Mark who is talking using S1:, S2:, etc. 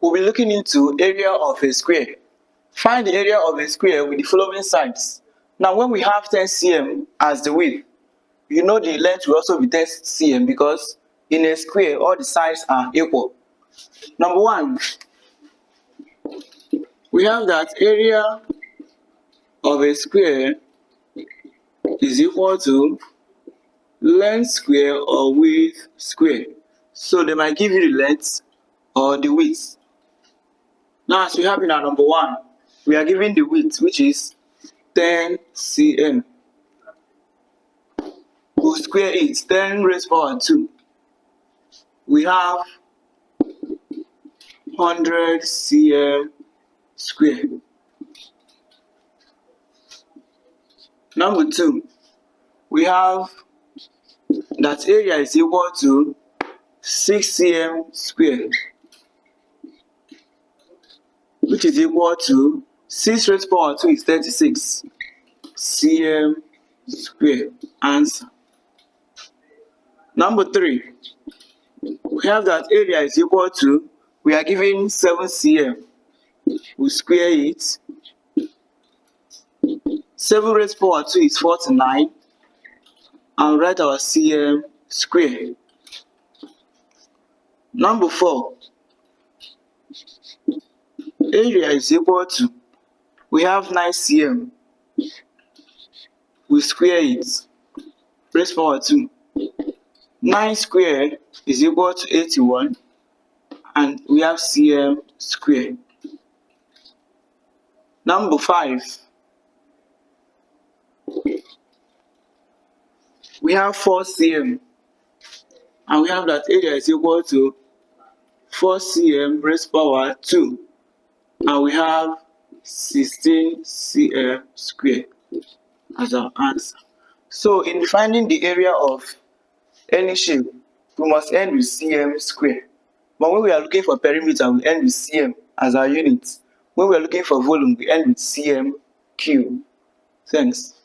S1: we'll be looking into area of a square. Find the area of a square with the following sides. Now, when we have 10 cm as the width, you know the length will also be 10 cm because in a square, all the sides are equal. Number one, we have that area of a square is equal to length square or width square. So they might give you the length or the width. Now, as we have in our number one, we are given the width, which is 10 cm. We'll square it, 10 raised power 2. We have 100 cm square. Number two, we have that area is equal to 6 cm square, which is equal to 6 raised power 2 is 36 cm square. Answer. Number three, we have that area is equal to, we are given 7 cm. We square it. 7 raised power 2 is 49. And write our cm square. Number four, area is equal to, we have 9 cm. We square it. Raised power 2. 9 squared is equal to 81. And we have cm square. Number five, we have 4 cm. And we have that area is equal to 4 cm raised power 2. And we have 16 cm square as our answer. So in finding the area of any shape, we must end with cm square. But when we are looking for perimeter, we end with cm as our unit. When we are looking for volume, we end with cm cube. Thanks.